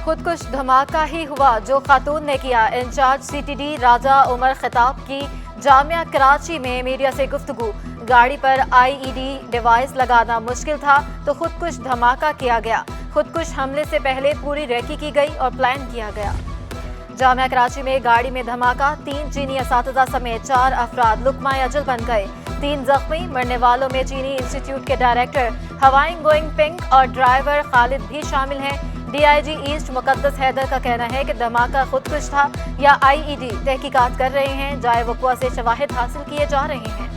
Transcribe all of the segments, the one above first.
खुदकुश धमाका ही हुआ जो खातून ने किया। इंचार्ज सीटीडी राजा उमर खिताब की। जामिया कराची में मीडिया से गुफ्तगू। गाड़ी पर आईईडी डिवाइस लगाना मुश्किल था तो खुदकुश धमाका किया गया। खुदकुश हमले से पहले पूरी रेकी की गई और प्लान किया गया। जामिया कराची में गाड़ी में धमाका। 3 चीनी असातिज़ा समेत 4 अफराद लुकमा अजल बन गए। 3 जख्मी। मरने वालों में चीनी इंस्टीट्यूट के डायरेक्टर हवाइंग गोइंग पिंक और ड्राइवर खालिद भी शामिल हैं। डीआईजी ईस्ट मुकद्दस हैदर का कहना है कि धमाका खुदकुश था या आईईडी। तहकीकात कर रहे हैं। जाए वक़ुआ से शवाहिद हासिल किए जा रहे हैं।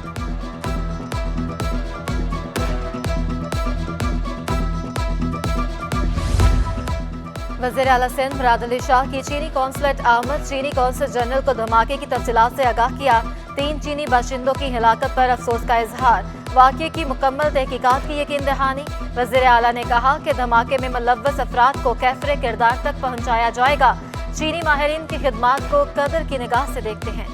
वज़ीर आला सिंध मुराद अली शाह की चीनी कौंसलेट आमद। चीनी कौंसल जनरल को धमाके की तफसीलात से आगाह किया। 3 चीनी बाशिंदों की हिलाकत पर अफसोस का इजहार। वाक़े की मुकम्मल तहकीकात की यकीन दहानी। वज़ीर आला ने कहा कि धमाके में मुलव्वस अफराद को कैफरे किरदार तक पहुँचाया जाएगा। चीनी माहिरीन की खिदमात को कदर की निगाह से देखते हैं।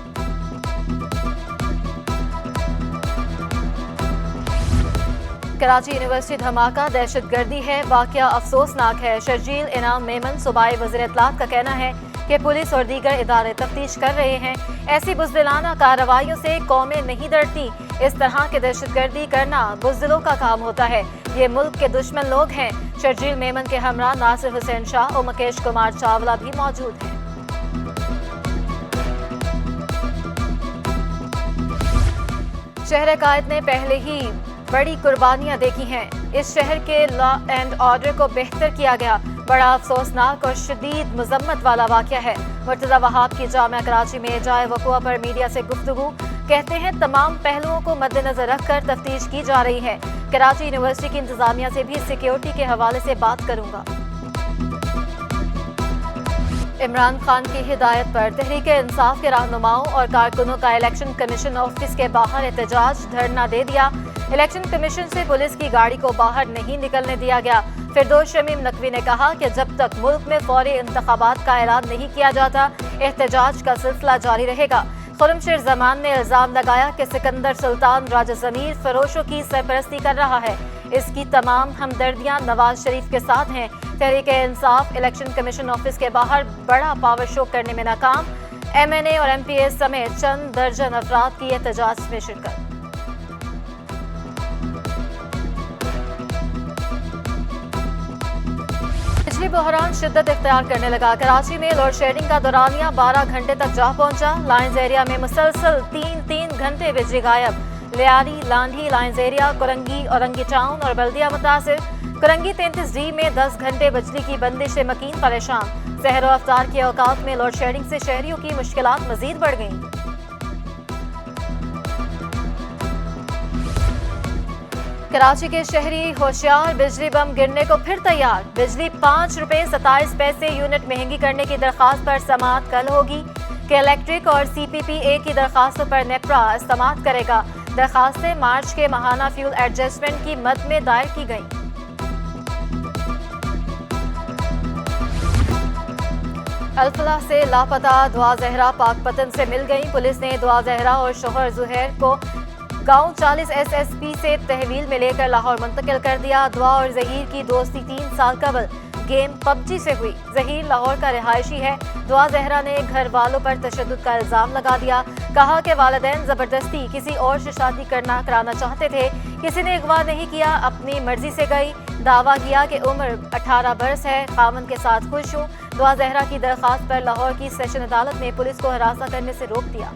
कराची यूनिवर्सिटी धमाका दहशतगर्दी है। वाक़या अफसोसनाक है। शर्जील इनाम मेमन सूबाई वज़ीर इत्तलात का कहना है कि पुलिस और दीगर इदारे तफ्तीश कर रहे हैं। ऐसी बुज़दिलाना कार्रवाइयों से कौमें नहीं डरती। इस तरह के दहशतगर्दी करना बुज़दिलों का काम होता है। ये मुल्क के दुश्मन लोग हैं। शर्जील मेमन के हमरा नासिर हुसैन शाह और मुकेश कुमार चावला भी मौजूद हैं। शहर कायद ने पहले ही बड़ी कुर्बानियां देखी हैं। इस शहर के लॉ एंड ऑर्डर को बेहतर किया गया। बड़ा अफसोसनाक और शदीद मजम्मत वाला वाक़या है। मुर्तज़ा वहाब की जामिया कराची में जाए वक़ुआ पर मीडिया से गुफ्तगू। कहते हैं तमाम पहलुओं को मद्देनजर रखकर तफ्तीश की जा रही है। कराची यूनिवर्सिटी की इंतजामिया से भी सिक्योरिटी के हवाले से बात करूंगा। इमरान खान की हिदायत पर तहरीक इंसाफ के रहनुमाओं और कारकुनों का इलेक्शन कमीशन ऑफिस के बाहर एहतजाज धरना दे दिया। इलेक्शन कमीशन से पुलिस की गाड़ी को बाहर नहीं निकलने दिया गया। फिरदौस शमीम नकवी ने कहा कि जब तक मुल्क में फौरी इंतखाबात का ऐलान नहीं किया जाता एहतजाज का सिलसिला जारी रहेगा। खुर्रमशेर जमान ने इल्जाम लगाया कि सिकंदर सुल्तान राजा ज़मीर फरोशों की सरपरस्ती कर रहा है। इसकी तमाम हमदर्दियां नवाज शरीफ के साथ हैं। Tehreek Insaf election commission office के बाहर बड़ा पावर शो करने में नाकाम। MNA और MPS समेत चंद दर्जन अफराद की एहतजाज में शिरकत। बिजली बहरान शिद्दत इख्तियार करने लगा। कराची में लोड शेडिंग का दौरानिया 12 घंटे तक जा पहुंचा। लाइन्स एरिया में मुसलसल 3 घंटे बिजली गायब। Lyari, Landhi, lines area, Korangi, Orangi town और बल्दिया मुतासिर। कुरंगी 33D में 10 घंटे बिजली की बंदिश से मकीन परेशान। सहर और अफ्तार के औकात में लोड शेडिंग से शहरियों की मुश्किलात मजीद बढ़ गईं। कराची के शहरी होशियार। बिजली बम गिरने को फिर तैयार। बिजली 5 रुपए 27 पैसे यूनिट महंगी करने की दरखास्त पर समाअत कल होगी कि इलेक्ट्रिक और CPPA की दरखास्तों पर नेपरा समाअत करेगा। दरखास्तें मार्च के माहाना फ्यूल एडजस्टमेंट की मद में दायर की गईं। अल्फला से लापता दुआ जहरा पाकपतन से मिल गई। पुलिस ने दुआ जहरा और शोहर जुहैर को गांव 40 SSP से तहवील में लेकर लाहौर मुंतकिल कर दिया। दुआ और जहीर की दोस्ती 3 साल कबल गेम PUBG से हुई। जहीर लाहौर का रिहायशी है। दुआ जहरा ने घर वालों पर तशद्दुद का इल्जाम लगा दिया। कहा कि वालिदैन जबरदस्ती किसी और से शादी कराना चाहते थे। किसी ने अगवा नहीं किया, अपनी मर्जी से गई। दावा किया कि उम्र 18 बरस है, खामन के साथ खुश हूँ। दुआ जहरा की दरखास्त पर लाहौर की सेशन अदालत ने पुलिस को हरासा करने से रोक दिया।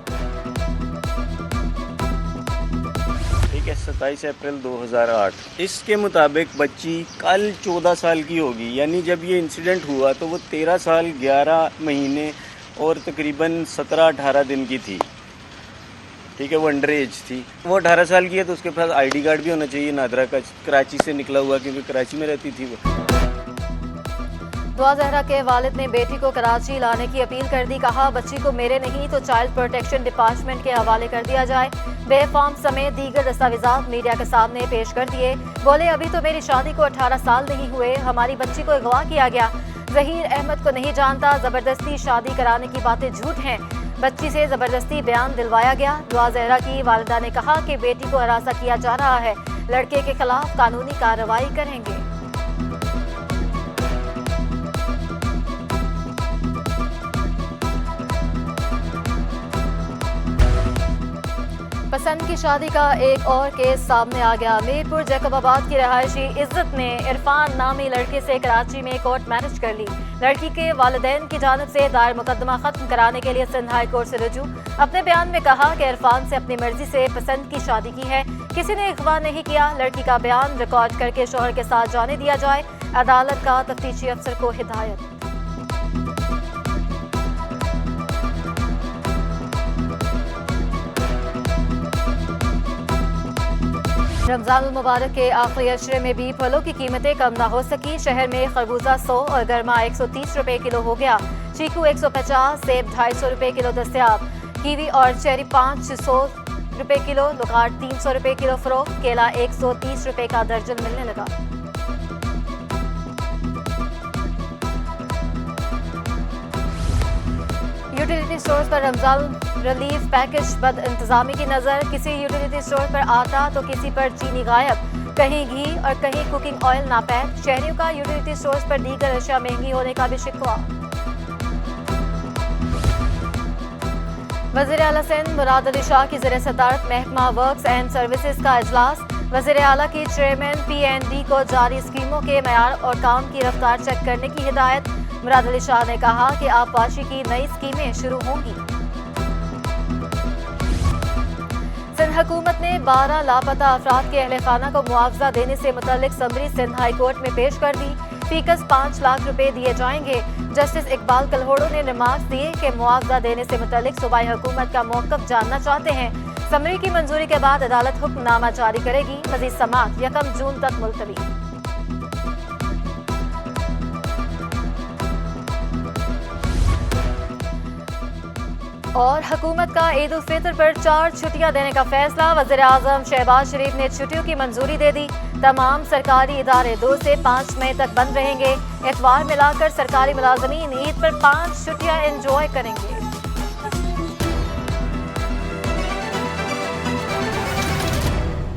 27 अप्रैल 2008 इसके मुताबिक बच्ची कल 14 साल की होगी। यानी जब ये इंसिडेंट हुआ तो वो 13 साल 11 महीने और तकरीबन 17-18 दिन की थी। ठीक है, वो अंडर एज थी। वो 18 साल की है तो उसके पास ID कार्ड भी होना चाहिए नादरा का, कराची से निकला हुआ, क्योंकि कराची में रहती थी वो। दुआ जहरा के वालिद ने बेटी को कराची लाने की अपील कर दी। कहा बच्ची को मेरे नहीं तो चाइल्ड प्रोटेक्शन डिपार्टमेंट के हवाले कर दिया जाए। बेफॉर्म समेत दीगर दस्तावेजात मीडिया के सामने पेश कर दिए। बोले अभी तो मेरी शादी को 18 साल नहीं हुए, हमारी बच्ची को अगवा किया गया। जहीर अहमद को नहीं जानता, जबरदस्ती शादी कराने की बातें झूठ हैं। बच्ची से जबरदस्ती बयान दिलवाया गया। दुआ जहरा की वालिदा ने कहा कि बेटी को हरासा किया जा रहा है, लड़के के खिलाफ कानूनी कार्रवाई करेंगे। पसंद की शादी का एक और केस सामने आ गया। मीरपुर जैकबाबाद की रहायशी इज्जत ने इरफान नामी लड़के से कराची में कोर्ट मैरिज कर ली। लड़की के वालिदैन की जानिब से दायर मुकदमा खत्म कराने के लिए सिंध हाई कोर्ट से रुजू। अपने बयान में कहा कि इरफान से अपनी मर्जी से पसंद की शादी की है, किसी ने अगवा नहीं किया। लड़की का बयान रिकॉर्ड करके शोहर के साथ जाने दिया जाए। अदालत का तफ्तीशी अफसर को हिदायत। रमजान मुबारक के आखिरी अशरे में भी फलों की कीमतें कम न हो सकी। शहर में खरबूजा 100 और गर्मा 130 रुपए किलो हो गया। चीकू 150, सेब 250 रुपए किलो दस्तयाब। कीवी और चेरी 500 रुपए किलो, लुकाट 300 रुपए किलो फरोख्त। केला 130 रुपए का दर्जन मिलने लगा। यूटिलिटी स्टोर्स पर रमजान रिलीफ पैकेज बद इंतजामी की नजर। किसी यूटिलिटी स्टोर पर आटा तो किसी पर चीनी गायब, कहीं घी और कहीं कुकिंग ऑयल नापैद। शहरियों का यूटिलिटी स्टोर्स पर दीगर अशिया महंगी होने का भी शिकवा। वज़ीर आला सिंध मुराद अली शाह की ज़ेर सदारत महकमा वर्क्स एंड सर्विसेज का इजलास। वज़ीर आला की चेयरमैन PND को जारी स्कीमों के मयार और काम की रफ्तार चेक करने की हिदायत। मुराद अली शाह ने कहा कि आबपाशी की नई स्कीमें शुरू होंगी। सिंध हुकूमत ने 12 लापता अफराद के अहले खाना को मुआवजा देने से मुतल्लिक समरी सिंध हाई कोर्ट में पेश कर दी। फीकस 5 लाख रुपए दिए जाएंगे। जस्टिस इकबाल कलहोड़ो ने रिमार्क्स दिए कि मुआवजा देने से मुतल्लिक सूबाई हुकूमत का मौक़िफ़ जानना चाहते हैं। समरी की मंजूरी के बाद अदालत हुक्मनामा जारी करेगी। मज़ीद समाअत 1 जून तक मुलतवी। और हुकूमत का ईद उल फितर पर 4 छुट्टियां देने का फैसला। वज़ीर आज़म शहबाज शरीफ ने छुट्टियों की मंजूरी दे दी। तमाम सरकारी इदारे 2 से 5 मई तक बंद रहेंगे। इतवार मिलाकर सरकारी मुलाजमीन ईद पर 5 छुट्टियां एंजॉय करेंगे।